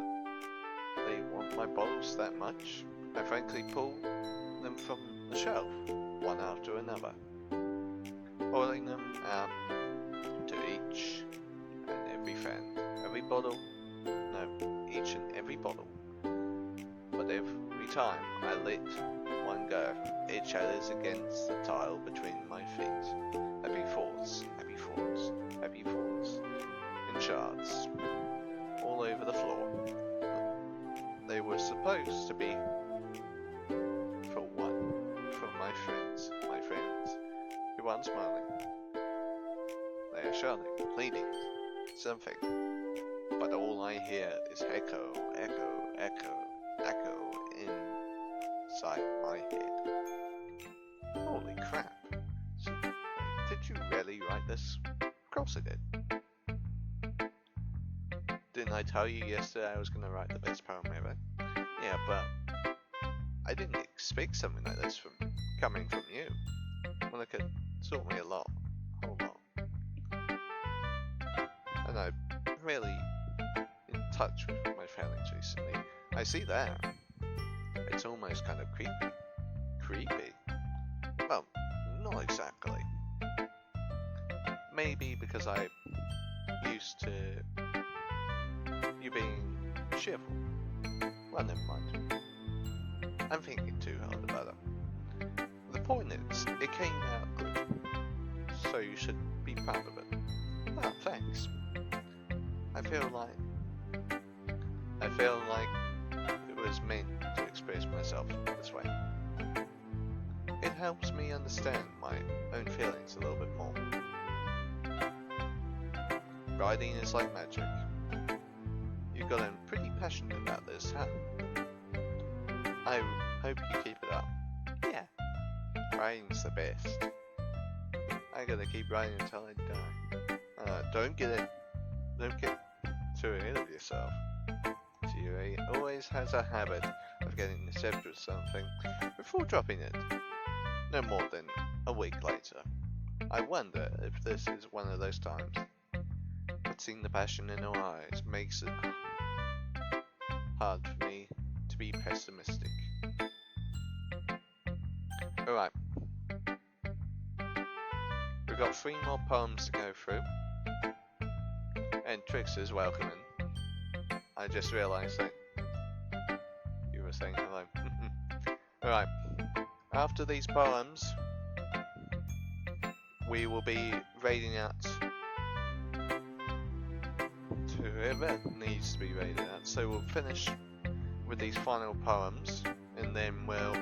they want my bottles that much? I frankly pull them from the shelf, one after another, pouring them out to each and every friend. Every bottle, no, each and every bottle. But every time I let one anger, it shatters against the tile between my feet. Heavy thoughts, heavy thoughts, heavy thoughts, in shards, all over the floor. They were supposed to be for one, for my friends, who aren't smiling. They are shouting, pleading, something, but all I hear is echo, echo, echo, echo inside my head. Holy crap. So, did you really write this? Of course I did. Didn't I tell you yesterday I was going to write the best poem ever? Yeah, but I didn't expect something like this coming from you. Well, it could taught me a whole lot. And I'm really in touch with my feelings recently. I see that. It's almost kind of creepy. Creepy? Well, not exactly. Maybe because I'm used to you being cheerful. Well, never mind. I'm thinking too hard about it. The point is, it came out good. So you should be proud of it. Ah, thanks. I feel like it was meant to express myself this way. It helps me understand my own feelings a little bit more. Writing is like magic. You've gotten pretty passionate about this, huh? I hope you keep it up. Yeah, writing's the best. I gotta keep writing until I die. Don't get too ahead of yourself. Theory always has a habit of getting obsessed with something before dropping it. No more than a week later. I wonder if this is one of those times. But seeing the passion in her eyes makes it hard for me to be pessimistic. Alright. We've got 3 more poems to go through. And Trix is welcoming. I just realised that you were saying hello. Alright. After these poems, we will be raiding out to whoever needs to be raided out. So we'll finish with these final poems, and then we'll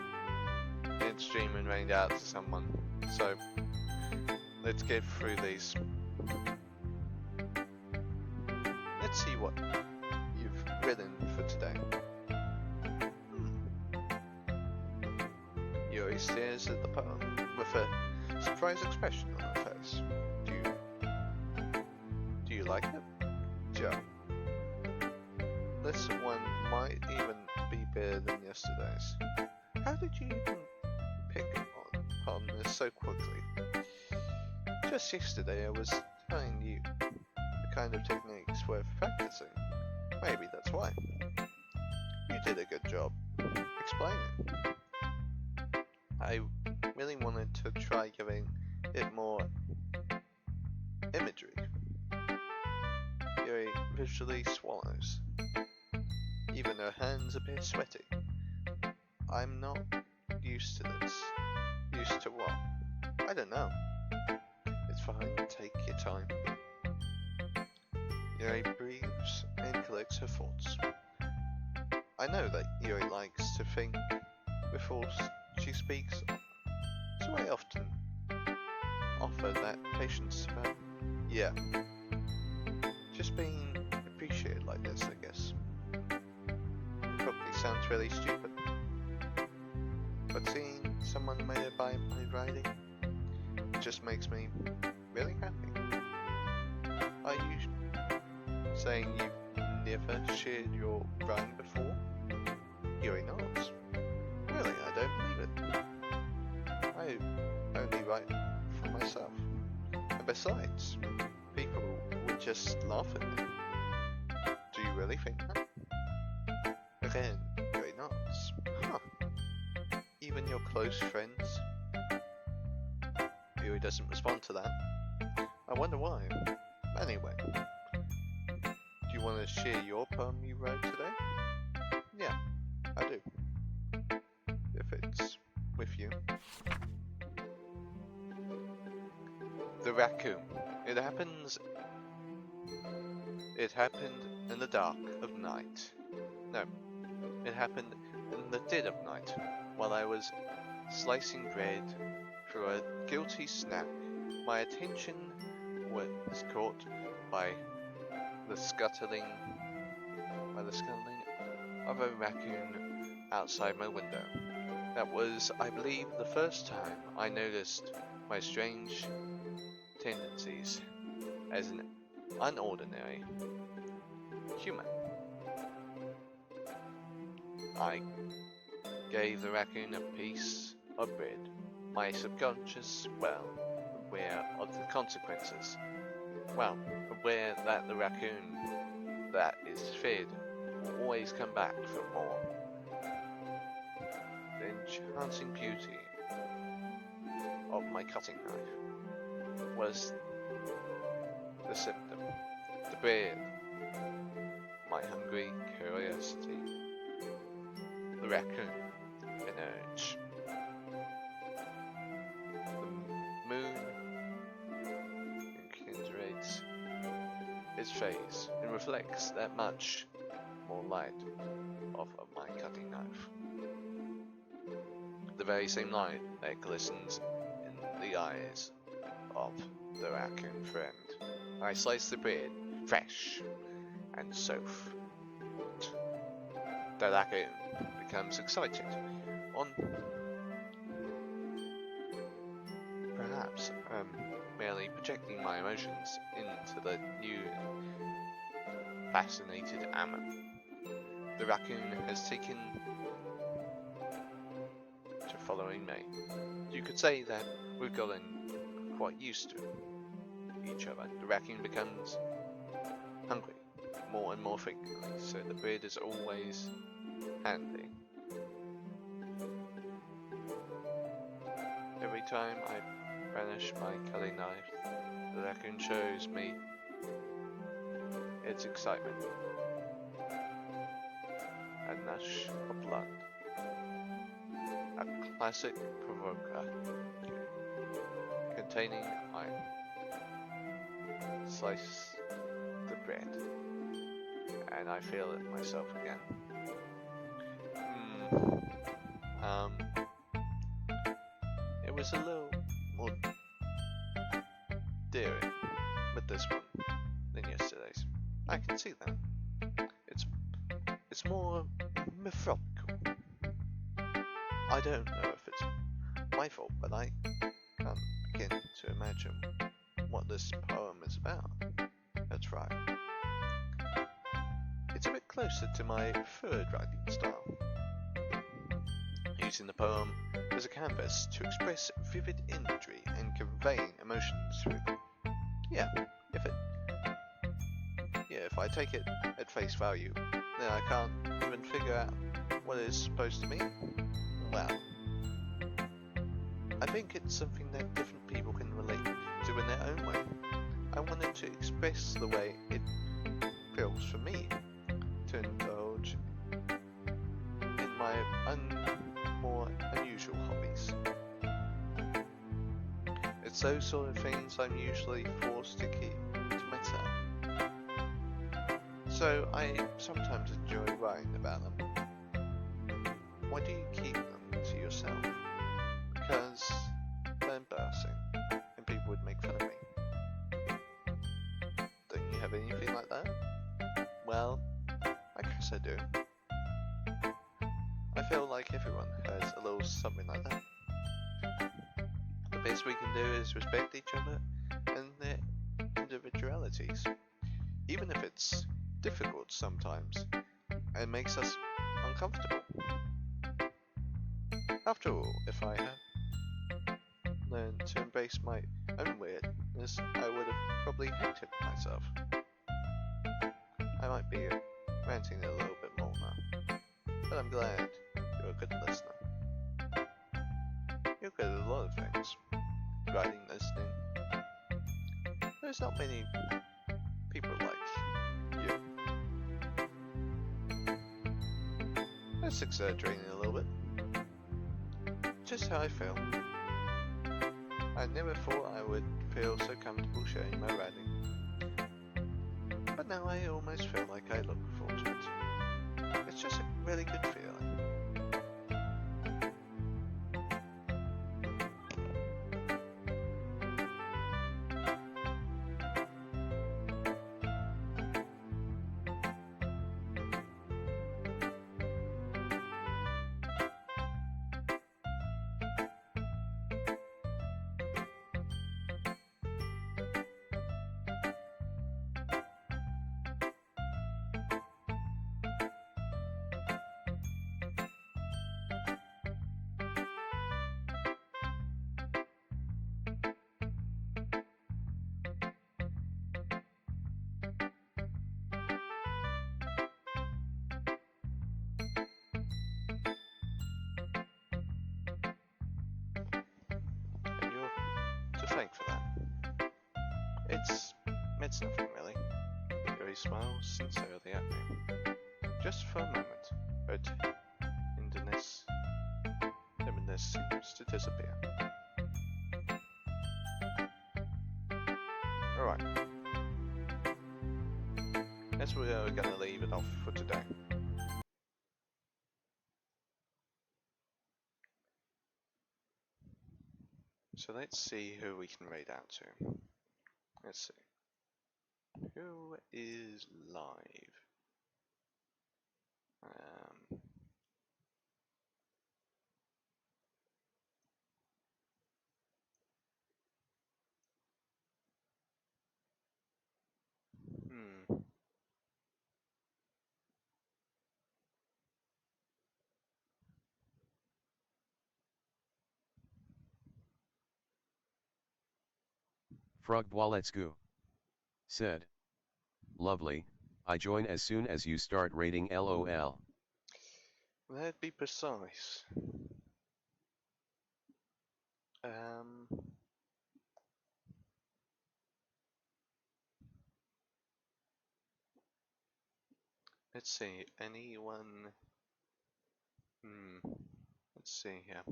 end stream and raid out to someone. So let's get through these. Let's see what you've written for today. Yuri stares at the poem with a surprised expression on her face. Do you like it? Joe. This one might even be better than yesterday's. How did you even pick upon this so quickly? Just yesterday I was telling you the kind of techniques worth practicing. Maybe that's why. You did a good job explaining. I really wanted to try giving it more imagery. Yuri visually swallows. Even her hands a bit sweaty. I'm not used to this. Used to what? I don't know. It's fine, take your time. Yuri breathes and collects her thoughts. I know that Yuri likes to think before she speaks, so I often offer that patience to her. Yeah. Just being appreciated like this, I guess. It probably sounds really stupid, but seeing someone made by my writing just makes me really happy. Are you saying you've never shared your writing before? Yuri nods. Really, I don't believe it. I only write for myself. And besides, people would just laugh at me. Do you really think that? Again, Yuri nods. Huh. Even your close friends? Yuri doesn't respond to that. I wonder why. Anyway, do you want to share your poem you wrote today? Yeah, I do. If it's raccoon. It happens. It happened in the dark of night. No, it happened in the dead of night, while I was slicing bread for a guilty snack. My attention was caught by the scuttling of a raccoon outside my window. That was, I believe, the first time I noticed my strange tendencies as an unordinary human. I gave the raccoon a piece of bread. My subconscious, aware of the consequences. Aware that the raccoon that is fed will always come back for more. The enchanting beauty of my cutting knife was the symptom. The bread, my hungry curiosity. The raccoon, an urge. The moon incarnates its face and reflects that much more light off of my cutting knife. The very same light that glistens in the eyes of the raccoon friend. I slice the bread, fresh and soft. The raccoon becomes excited. Perhaps merely projecting my emotions into the new fascinated Ammon. The raccoon has taken to following me. You could say that we've gotten quite used to each other. The raccoon becomes hungry more and more frequently, so the bread is always handy. Every time I brandish my cutting knife, the raccoon shows me its excitement. A gush of blood. A classic provoker containing iron. Slice the bread, and I feel it myself again. It was a little more daring with this one than yesterday's. I can see that. It's more methodical. I don't know if it's my fault, but I can't begin to imagine what this poem is about. That's right. It's a bit closer to my preferred writing style. Using the poem as a canvas to express vivid imagery and conveying emotions through them. If I take it at face value, then I can't even figure out what it is supposed to mean. Well, I think it's something that different people can relate to in their own way. I wanted to express the way it feels for me to indulge in my more unusual hobbies. It's those sort of things I'm usually forced to keep to myself. So I sometimes enjoy writing about them. Why do you keep them to yourself? Because they're embarrassing and people would make fun of me. Don't you have anything like that? Well, I guess I do. I feel like everyone has a little something like that. The best we can do is respect each other and their individualities, even if it's difficult sometimes and makes us uncomfortable. After all, if I had learned to embrace my own weirdness, I would have probably hated myself. I might be ranting a little bit more now, but I'm glad you're a good listener. You're good at a lot of things. Writing, listening. There's not many people like you. That's exaggerating a little bit. Just how I feel. I never thought I would feel so comfortable sharing my writing. But now I almost feel like I look forward to it. It's just a really good feeling. And you're to thank for that. It's nothing really. Gary smiles sincerely at me. Just for a moment, but Indonesian seems to disappear. Alright. That's where we're gonna leave it off for today. So let's see who we can raid out to. Let's see. Who is live? Hmm. Frogdwaletsku said. Lovely, I join as soon as you start rating LOL. That'd be precise. Um. Let's see. Anyone? Let's see here.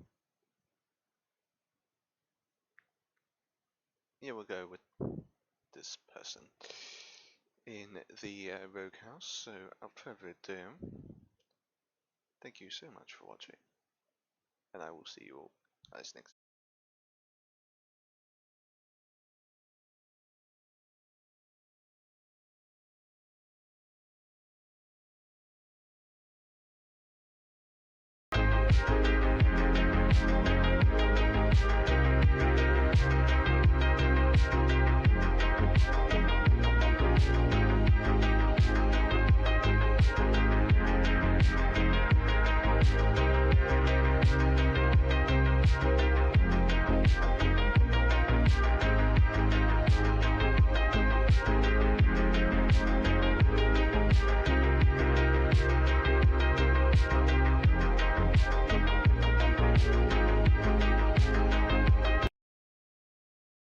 Yeah, we'll go with this person in the Rogue House. So, without further ado, thank you so much for watching, and I will see you all guys next.